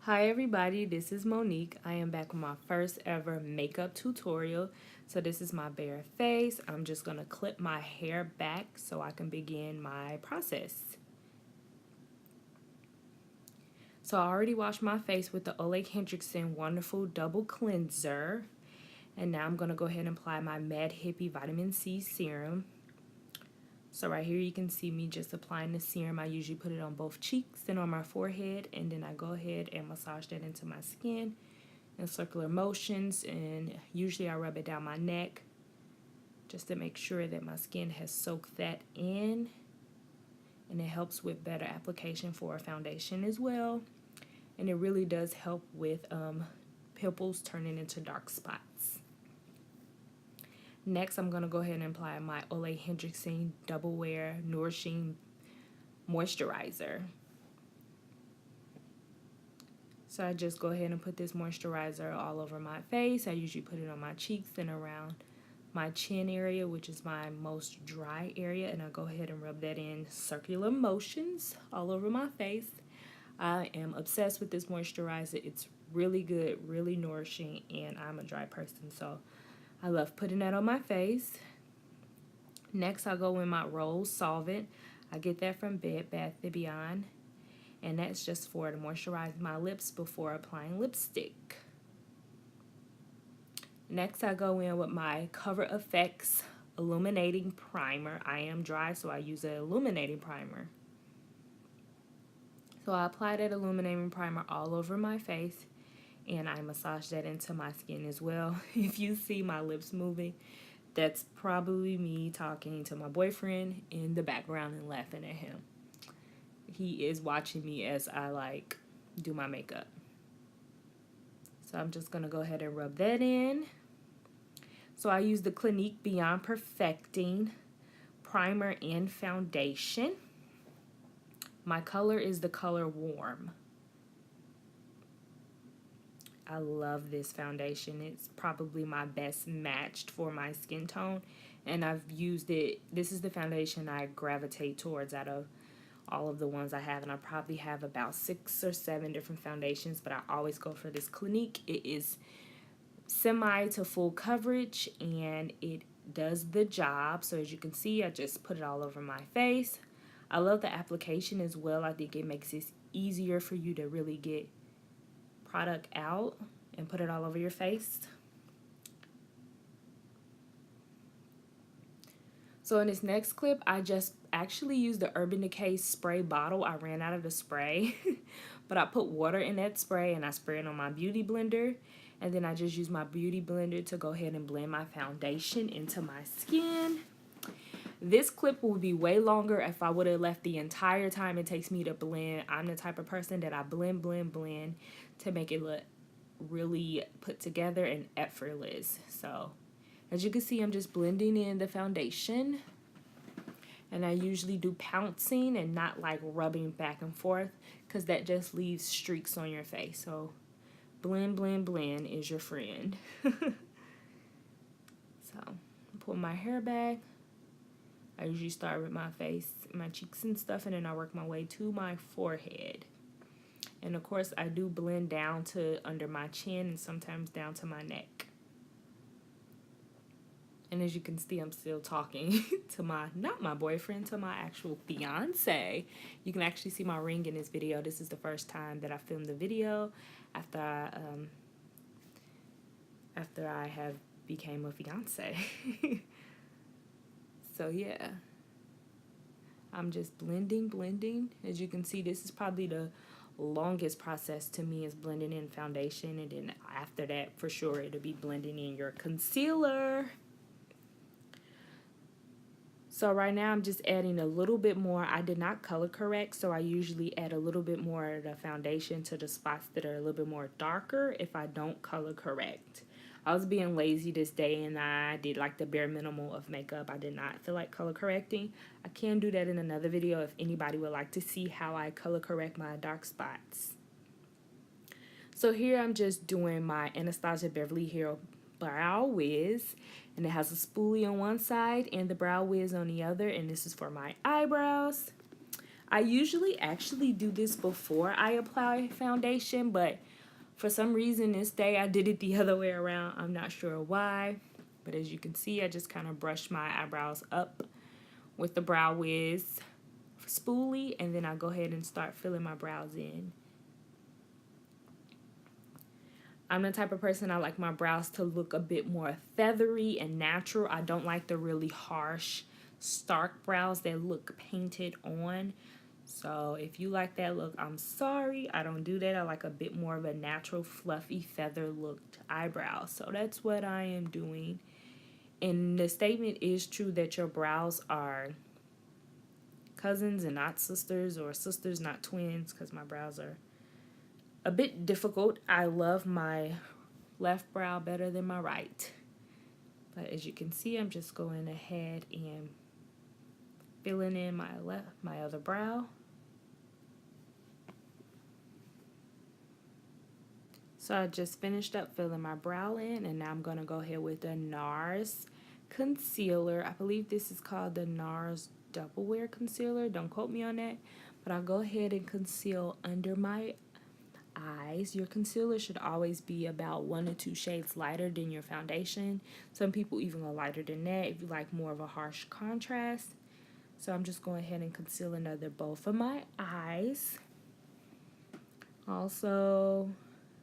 Hi everybody, this is Monique. I am back with my first ever makeup tutorial. So this is my bare face. I'm just going to clip my hair back so I can begin my process. So I already washed my face with the Ole Hendrickson Wonderful Double Cleanser. And now I'm going to go ahead and apply my Mad Hippie Vitamin C Serum. So right here you can see me just applying the serum. I usually put it on both cheeks and on my forehead, and then I go ahead and massage that into my skin in circular motions, and usually I rub it down my neck just to make sure that my skin has soaked that in, and it helps with better application for a foundation as well, and it really does help with pimples turning into dark spots. Next, I'm going to go ahead and apply my Ole Hendrickson Double Wear Nourishing Moisturizer. So I just go ahead and put this moisturizer all over my face. I usually put it on my cheeks and around my chin area, which is my most dry area, and I go ahead and rub that in circular motions all over my face. I am obsessed with this moisturizer. It's really good, really nourishing, and I'm a dry person, so I love putting that on my face. Next, I go in my Rose Solvent. I get that from Bed Bath & Beyond, and that's just for to moisturize my lips before applying lipstick. Next, I go in with my Cover FX Illuminating Primer. I am dry, so I use an illuminating primer. So I apply that illuminating primer all over my face, and I massage that into my skin as well. If you see my lips moving, that's probably me talking to my boyfriend in the background and laughing at him. He is watching me as I do my makeup. So I'm just going to go ahead and rub that in. So I use the Clinique Beyond Perfecting Primer and Foundation. My color is the color Warm. I love this foundation. It's probably my best matched for my skin tone, and I've used it. This is the foundation I gravitate towards out of all of the ones I have, and I probably have about 6 or 7 different foundations, but I always go for this Clinique. It is semi to full coverage, and it does the job. So as you can see, I just put it all over my face. I love the application as well. I think it makes it easier for you to really get product out and put it all over your face. So in this next clip, I just actually used the Urban Decay spray bottle. I ran out of the spray, but I put water in that spray and I spray it on my beauty blender. And then I just use my beauty blender to go ahead and blend my foundation into my skin. This clip will be way longer if I would have left the entire time it takes me to blend. I'm the type of person that I blend to make it look really put together and effortless. So as you can see, I'm just blending in the foundation, and I usually do pouncing and not like rubbing back and forth, because that just leaves streaks on your face. So blend, blend, blend is your friend. So pull my hair back. I usually start with my face, my cheeks and stuff, and then I work my way to my forehead. And of course, I do blend down to under my chin and sometimes down to my neck. And as you can see, I'm still talking to not my boyfriend, to my actual fiance. You can actually see my ring in this video. This is the first time that I filmed the video after I have became a fiance. So yeah, I'm just blending. As you can see, this is probably the longest process to me, is blending in foundation, and then after that, for sure, it'll be blending in your concealer. So right now I'm just adding a little bit more. I did not color correct, so I usually add a little bit more of the foundation to the spots that are a little bit more darker if I don't color correct. I was being lazy this day, and I did like the bare minimum of makeup. I did not feel like color correcting. I can do that in another video if anybody would like to see how I color correct my dark spots. So here I'm just doing my Anastasia Beverly Hills Brow Wiz, and it has a spoolie on one side and the Brow Wiz on the other, and this is for my eyebrows. I usually actually do this before I apply foundation, but for some reason this day I did it the other way around. I'm not sure why, but as you can see, I just kind of brushed my eyebrows up with the Brow Wiz spoolie, and then I go ahead and start filling my brows in. I'm the type of person, I like my brows to look a bit more feathery and natural. I don't like the really harsh, stark brows that look painted on. So if you like that look, I'm sorry. I don't do that. I like a bit more of a natural, fluffy, feather looked eyebrow. So that's what I am doing. And the statement is true that your brows are cousins and not sisters, or sisters not twins, because my brows are a bit difficult. I love my left brow better than my right. But as you can see, I'm just going ahead and filling in my other brow. So I just finished up filling my brow in, and now I'm going to go ahead with the NARS concealer. I believe this is called the NARS Double Wear Concealer. Don't quote me on that. But I'll go ahead and conceal under my eyes. Your concealer should always be about 1 or 2 shades lighter than your foundation. Some people even go lighter than that if you like more of a harsh contrast. So I'm just going ahead and conceal under both of my eyes. Also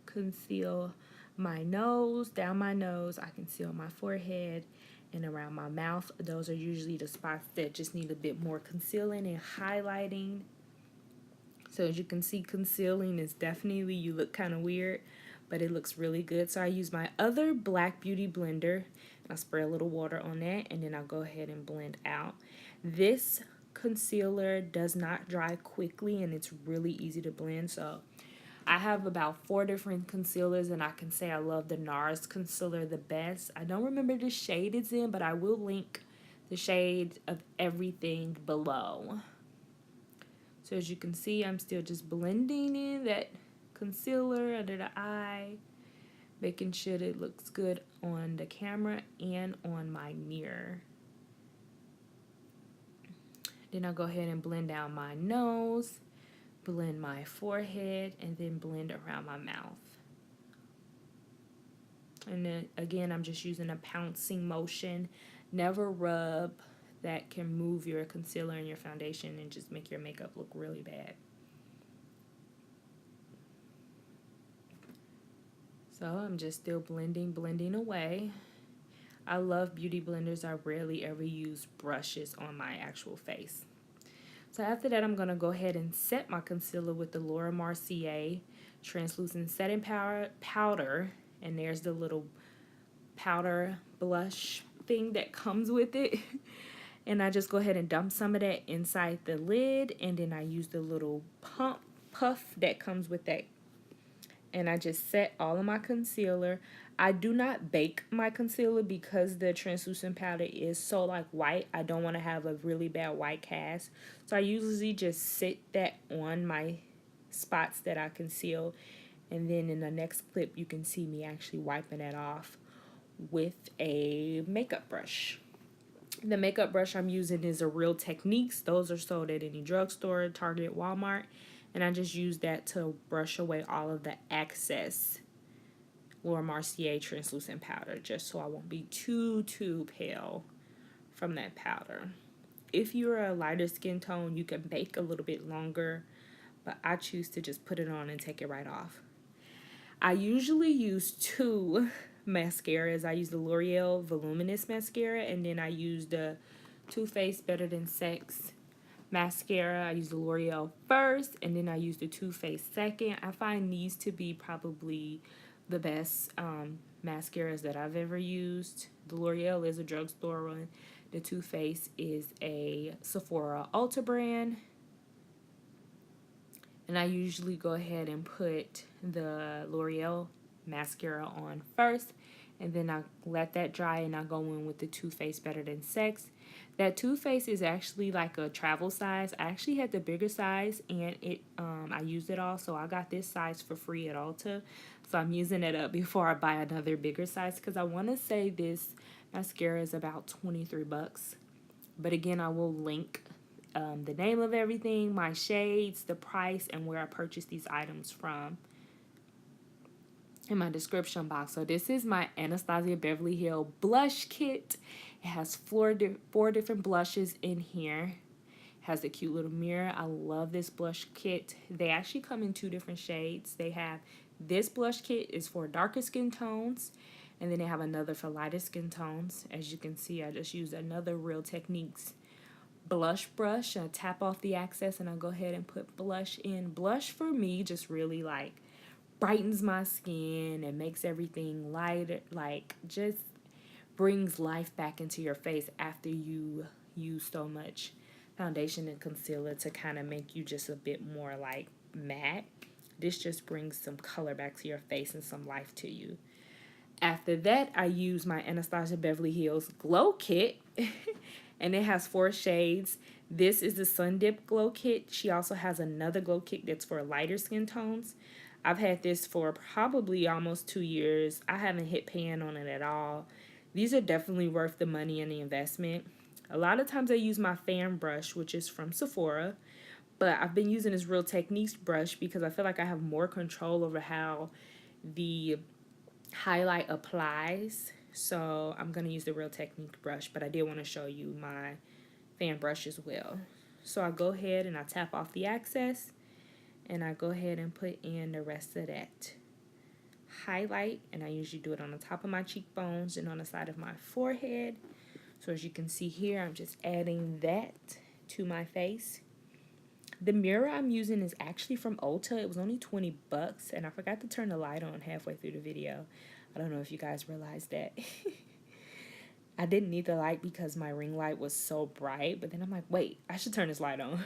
conceal my nose, down my nose. I conceal my forehead and around my mouth. Those are usually the spots that just need a bit more concealing and highlighting. So as you can see, concealing is definitely, you look kind of weird, but it looks really good. So I use my other Black Beauty blender, and I spray a little water on that, and then I'll go ahead and blend out. This concealer does not dry quickly, and it's really easy to blend. So I have about 4 different concealers, and I can say I love the NARS concealer the best. I don't remember the shade it's in, but I will link the shade of everything below. So as you can see, I'm still just blending in that concealer under the eye, making sure it looks good on the camera and on my mirror. Then I'll go ahead and blend down my nose, blend my forehead, and then blend around my mouth. And then again, I'm just using a pouncing motion. Never rub. That can move your concealer and your foundation and just make your makeup look really bad. So I'm just still blending away. I love beauty blenders. I rarely ever use brushes on my actual face. So after that, I'm going to go ahead and set my concealer with the Laura Mercier Translucent Setting Powder. And there's the little powder blush thing that comes with it. And I just go ahead and dump some of that inside the lid, and then I use the little puff that comes with that. And I just set all of my concealer. I do not bake my concealer because the translucent powder is so like white. I don't want to have a really bad white cast. So I usually just sit that on my spots that I conceal. And then in the next clip, you can see me actually wiping that off with a makeup brush. The makeup brush I'm using is a Real Techniques. Those are sold at any drugstore, Target, Walmart. And I just use that to brush away all of the excess Laura Mercier translucent powder, just so I won't be too pale from that powder. If you're a lighter skin tone, you can bake a little bit longer, but I choose to just put it on and take it right off. I usually use 2 mascaras. I use the L'Oreal Voluminous Mascara, and then I use the Too Faced Better Than Sex mascara. I use the L'Oreal first, and then I use the Too Faced second. I find these to be probably the best mascaras that I've ever used. The L'Oreal is a drugstore one. The Too Faced is a Sephora Ulta brand. And I usually go ahead and put the L'Oreal mascara on first, and then I let that dry, and I go in with the Too Faced Better Than Sex. That Too Faced is actually like a travel size. I actually had the bigger size, and I used it all, so I got this size for free at Ulta. So I'm using it up before I buy another bigger size, because I want to say this mascara is about $23. But again, I will link the name of everything, my shades, the price, and where I purchased these items from in my description box. So this is my Anastasia Beverly Hills blush kit. It has four different blushes in here. It has a cute little mirror. I love this blush kit. They actually come in 2 different shades. They have this blush kit is for darker skin tones, and then they have another for lighter skin tones. As you can see, I just used another Real Techniques blush brush. I tap off the excess and I go ahead and put blush in. Blush for me just really like brightens my skin and makes everything lighter, like just brings life back into your face after you use so much foundation and concealer to kind of make you just a bit more like matte. This just brings some color back to your face and some life to you. After that, I use my Anastasia Beverly Hills Glow Kit, and it has 4 shades. This is the Sun Dip Glow Kit. She also has another Glow Kit that's for lighter skin tones. I've had this for probably almost 2 years. I haven't hit pan on it at all. These are definitely worth the money and the investment. A lot of times I use my fan brush, which is from Sephora, but I've been using this Real Techniques brush because I feel like I have more control over how the highlight applies. So I'm going to use the Real Technique brush, but I did want to show you my fan brush as well. So I go ahead and I tap off the excess, and I go ahead and put in the rest of that highlight, and I usually do it on the top of my cheekbones and on the side of my forehead. So as you can see here, I'm just adding that to my face. The mirror I'm using is actually from Ulta. It was only 20 bucks, and I forgot to turn the light on halfway through the video. I don't know if you guys realized that. I didn't need the light because my ring light was so bright, but then I'm like, wait, I should turn this light on.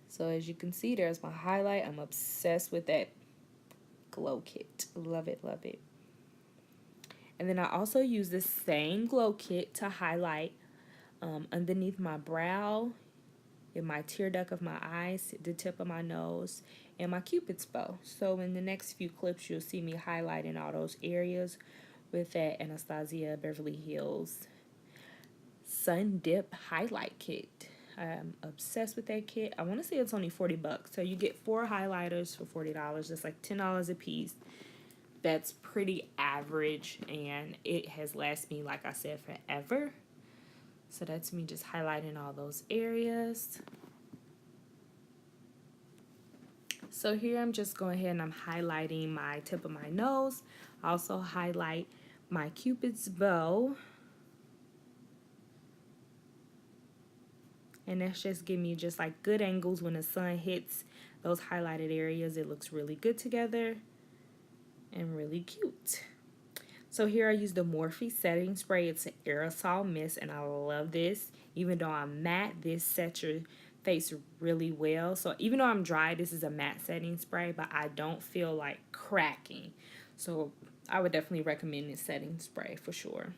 So as you can see, there's my highlight. I'm obsessed with that Glow Kit. Love it, love it. And then I also use the same Glow Kit to highlight underneath my brow, in my tear duct of my eyes, the tip of my nose, and my Cupid's bow. So in the next few clips, you'll see me highlighting all those areas with that Anastasia Beverly Hills Sun Dip Highlight Kit. I'm obsessed with that kit. I want to say it's only 40 bucks. So you get 4 highlighters for $40. That's like $10 a piece. That's pretty average, and it has lasted me, like I said, forever. So that's me just highlighting all those areas. So here I'm just going ahead and I'm highlighting my tip of my nose. I also highlight my Cupid's bow. And that's just giving me just like good angles when the sun hits those highlighted areas. It looks really good together and really cute. So here I use the Morphe setting spray. It's an aerosol mist, and I love this. Even though I'm matte, this sets your face really well. So even though I'm dry, this is a matte setting spray, but I don't feel like cracking. So I would definitely recommend this setting spray for sure.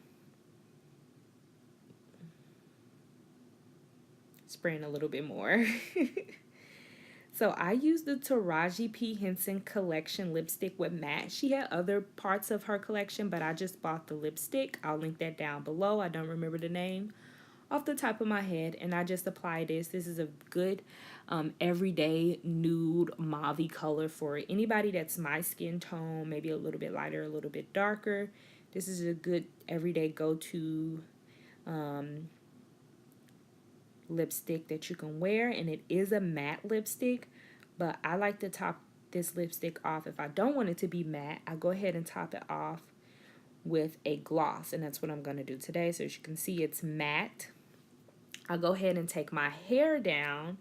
Spraying a little bit more. So I used the Taraji P. Henson collection lipstick with matte. She had other parts of her collection, but I just bought the lipstick. I'll link that down below. I don't remember the name off the top of my head, and I just applied this. This is a good everyday nude mauve color for anybody that's my skin tone, maybe a little bit lighter, a little bit darker. This is a good everyday go-to lipstick that you can wear, and it is a matte lipstick, but I like to top this lipstick off. If I don't want it to be matte, I go ahead and top it off with a gloss, and that's what I'm going to do today. So as you can see, it's matte. I'll go ahead and take my hair down.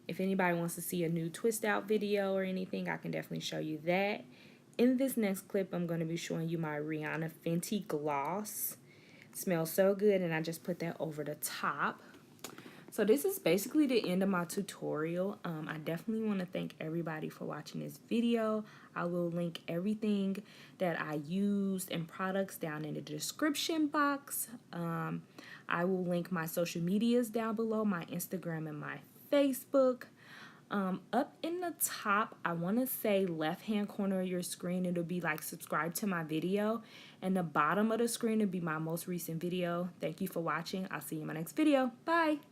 If anybody wants to see a new twist out video or anything, I can definitely show you that. In this next clip, I'm going to be showing you my Rihanna Fenty gloss. It smells so good, and I just put that over the top. So this is basically the end of my tutorial. I definitely want to thank everybody for watching this video. I will link everything that I used and products down in the description box. I will link my social medias down below, my Instagram and my Facebook. Up in the top, I want to say left hand corner of your screen, it'll be like subscribe to my video, and the bottom of the screen will be my most recent video. Thank you for watching. I'll see you in my next video. Bye.